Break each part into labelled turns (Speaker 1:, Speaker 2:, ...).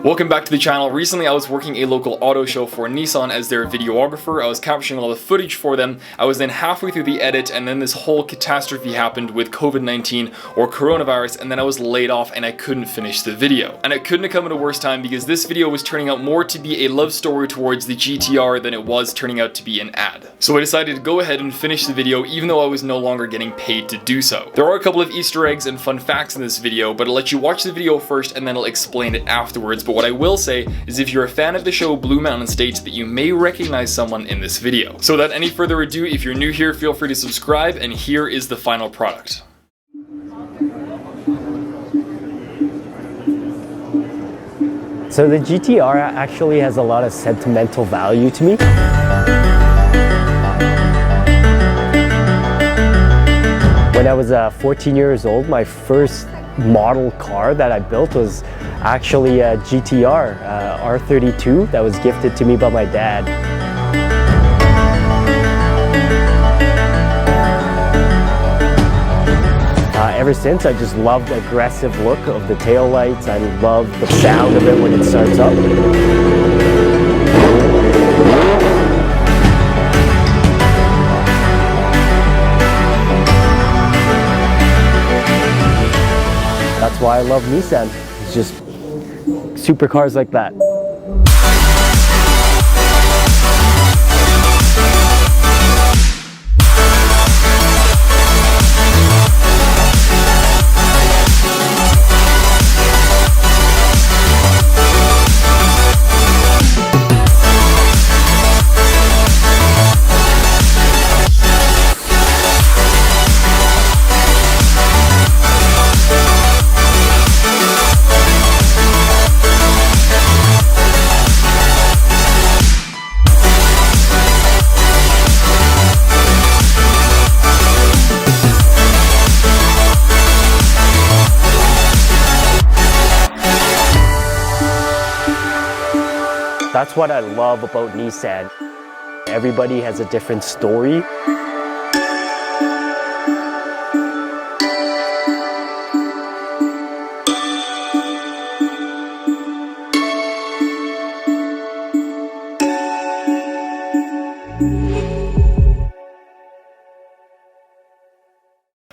Speaker 1: Welcome back to the channel. Recently I was working a local auto show for Nissan as their videographer. I was capturing all the footage for them. I was then halfway through the edit and then this whole catastrophe happened with COVID-19 or coronavirus, and then I was laid off and I couldn't finish the video. And it couldn't have come at a worse time because this video was turning out more to be a love story towards the GTR than it was turning out to be an ad. So I decided to go ahead and finish the video even though I was no longer getting paid to do so. There are a couple of Easter eggs and fun facts in this video, but I'll let you watch the video first and then I'll explain it afterwards. But what I will say is if you're a fan of the show Blue Mountain State, that you may recognize someone in this video. So without any further ado, if you're new here, feel free to subscribe, and here is the final product.
Speaker 2: So the GTR actually has a lot of sentimental value to me. When I was 14 years old, my first model car that I built was actually a GTR R32 that was gifted to me by my dad. Ever since, I just loved the aggressive look of the taillights. I love the sound of it when it starts up. That's why I love Nissan. It's just supercars like that. That's what I love about Nissan. Everybody has a different story.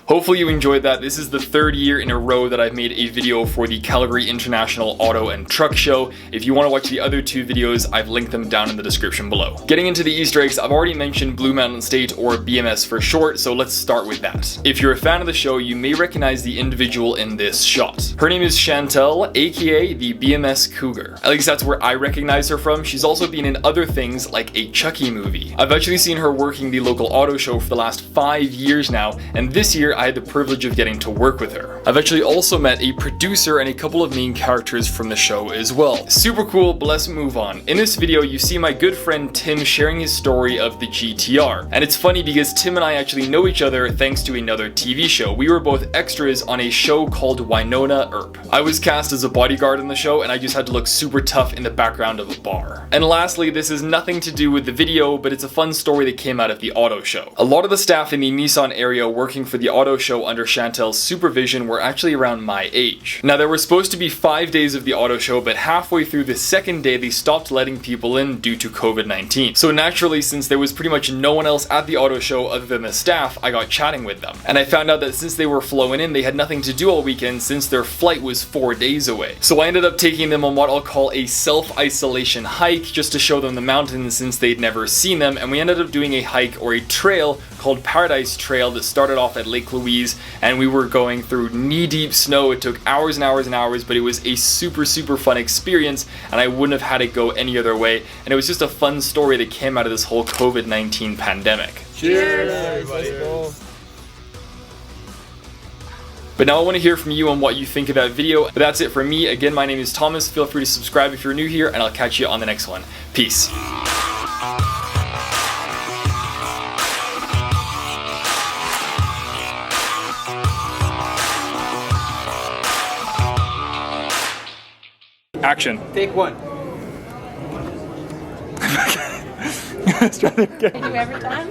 Speaker 1: Hopefully you enjoyed that. This is the third year in a row that I've made a video for the Calgary International Auto and Truck Show. If you want to watch the other two videos, I've linked them down in the description below. Getting into the Easter eggs, I've already mentioned Blue Mountain State, or BMS for short, so let's start with that. If you're a fan of the show, you may recognize the individual in this shot. Her name is Chantel, aka the BMS Cougar. At least that's where I recognize her from. She's also been in other things like a Chucky movie. I've actually seen her working the local auto show for the last 5 years now, and this year I had the privilege of getting to work with her. I've actually also met a producer and a couple of main characters from the show as well. Super cool, but let's move on. In this video, you see my good friend Tim sharing his story of the GTR. And it's funny because Tim and I actually know each other thanks to another TV show. We were both extras on a show called Winona Earp. I was cast as a bodyguard in the show, and I just had to look super tough in the background of a bar. And lastly, this has nothing to do with the video, but it's a fun story that came out of the auto show. A lot of the staff in the Nissan area working for the auto show under Chantel's supervision were actually around my age. Now there were supposed to be 5 days of the auto show, but halfway through the second day they stopped letting people in due to COVID-19. So naturally, since there was pretty much no one else at the auto show other than the staff, I got chatting with them. And I found out that since they were flowing in, they had nothing to do all weekend since their flight was 4 days away. So I ended up taking them on what I'll call a self-isolation hike just to show them the mountains since they'd never seen them, and we ended up doing a hike or a trail called Paradise Trail that started off at Lake Louise, and we were going through knee-deep snow. It took hours and hours and hours, but it was a super fun experience, and I wouldn't have had it go any other way. And it was just a fun story that came out of this whole COVID-19 pandemic.
Speaker 3: Cheers, everybody.
Speaker 1: But now I want to hear from you on what you think of that video. But that's it for me. Again, my name is Thomas. Feel free to subscribe if you're new here, and I'll catch you on the next one. Peace. Action.
Speaker 3: Take one.
Speaker 1: Let's try it again.
Speaker 4: You do every time?